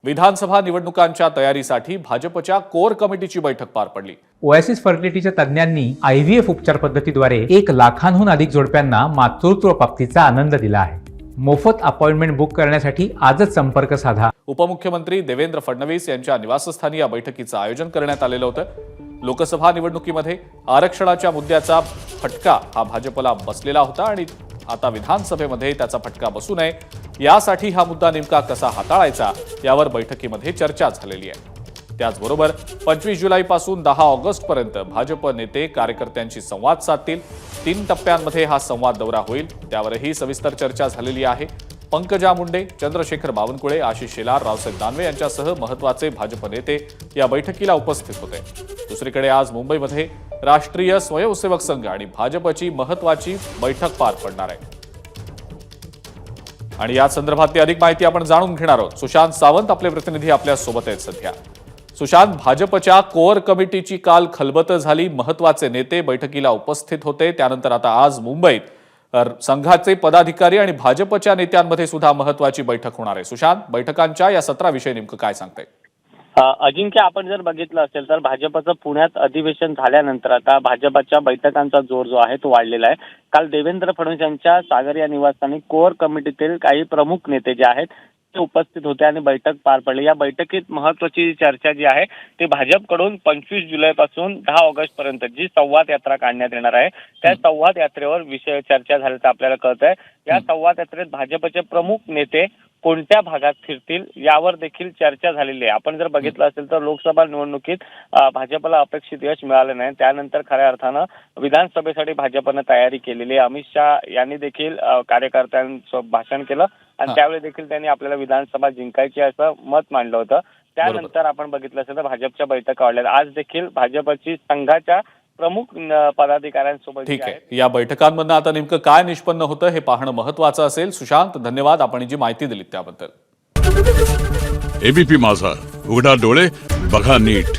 विधानसभा निवडणुकांच्या तयारीसाठी भाजपच्या कोर कमिटीची बैठक पार पडली। ओएसिस फर्टिलिटीच्या तज्ज्ञांनी IVF उपचार पद्धतीद्वारे 1 लाखांहून अधिक जोडप्यांना मातृत्व प्राप्तीचा आनंद दिला आहे। मोफत अपॉइंटमेंट बुक करण्यासाठी आजच संपर्क साधा। उपमुख्यमंत्री देवेंद्र फडणवीस यांच्या निवासस्थानी या बैठकीचं आयोजन करण्यात आलेलं होतं। लोकसभा निवडणुकीमध्ये आरक्षणाच्या मुद्द्याचा फटका हा भाजपला बसलेला होता आणि आता विधानसभेमध्ये त्याचा फटका बसू नये यासाठी हा मुद्दा नेमका कसा हाताळायचा यावर बैठकीमध्ये चर्चा झालेली आहे। त्याचबरोबर 25 जुलैपासून 10 ऑगस्टपर्यंत भाजप नेते कार्यकर्त्यांशी संवाद साधतील। 3 टप्प्यांमध्ये हा संवाद दौरा होईल, त्यावरही सविस्तर चर्चा झालेली आहे। पंकजा मुंडे, चंद्रशेखर बावनकुळे, आशिष शेलार, रावसाहेब दानवे यांच्यासह महत्त्वाचे भाजप नेते या बैठकीला उपस्थित होते। दुसरीकडे आज मुंबईमध्ये राष्ट्रीय स्वयंसेवक संघ आणि भाजपची महत्त्वाची बैठक पार पडणार आहे आणि या संदर्भातली अधिक माहिती आपण जाणून घेणार आहोत। सुशांत सावंत आपले प्रतिनिधी आपल्या सोबत आहेत सध्या। सुशांत, भाजपच्या कोर कमिटीची काल खलबत झाली, महत्त्वाचे नेते बैठकीला उपस्थित होते, त्यानंतर आता आज मुंबईत संघाचे पदाधिकारी आणि भाजपच्या नेत्यांमध्ये सुद्धा महत्त्वाची बैठक होणार आहे। सुशांत, बैठकांच्या या सत्राविषयी नेमकं काय सांगताय? अजिंक्य, आपण जर बघितलं असेल तर भाजपचं पुण्यात अधिवेशन झाल्यानंतर आता भाजपच्या बैठकांचा जोर जो आहे तो वाढलेला आहे। काल देवेंद्र फडणवीस यांच्या सागर या निवासस्थानी कोर कमिटीतील काही प्रमुख नेते जे आहेत ते उपस्थित होते आणि बैठक पार पडली। या बैठकीत महत्त्वाची चर्चा जी आहे ते भाजपकडून 25 जुलैपासून 10 ऑगस्ट पर्यंत जी संवाद यात्रा काढण्यात येणार आहे त्या संवाद यात्रेवर विषय चर्चा झाल्याचं आपल्याला कळत आहे। या संवाद यात्रेत भाजपचे प्रमुख नेते कोणत्या भागात फिरतील यावर देखील चर्चा झालेली आहे। आपण जर बघितलं असेल तर लोकसभा निवडणुकीत भाजपला अपेक्षित यश मिळालं नाही, त्यानंतर खऱ्या अर्थानं विधानसभेसाठी भाजपनं तयारी केलेली आहे। अमित शहा यांनी देखील कार्यकर्त्यांचं भाषण केलं आणि त्यावेळी देखील त्यांनी आपल्याला विधानसभा जिंकायची असं मत मांडलं होतं। त्यानंतर आपण बघितलं असेल तर भाजपच्या बैठका वाढल्या। आज देखील भाजपची संघाच्या प्रमुख पदाधिकाऱ्यांसोबत ठीक आहे, या बैठकांमधून आता नेमकं काय निष्पन्न होतं हे पाहणं महत्त्वाचं असेल। सुशांत, धन्यवाद आपण जी माहिती दिलीत त्याबद्दल। एबीपी माझा, उघडा डोळे बघा नीट।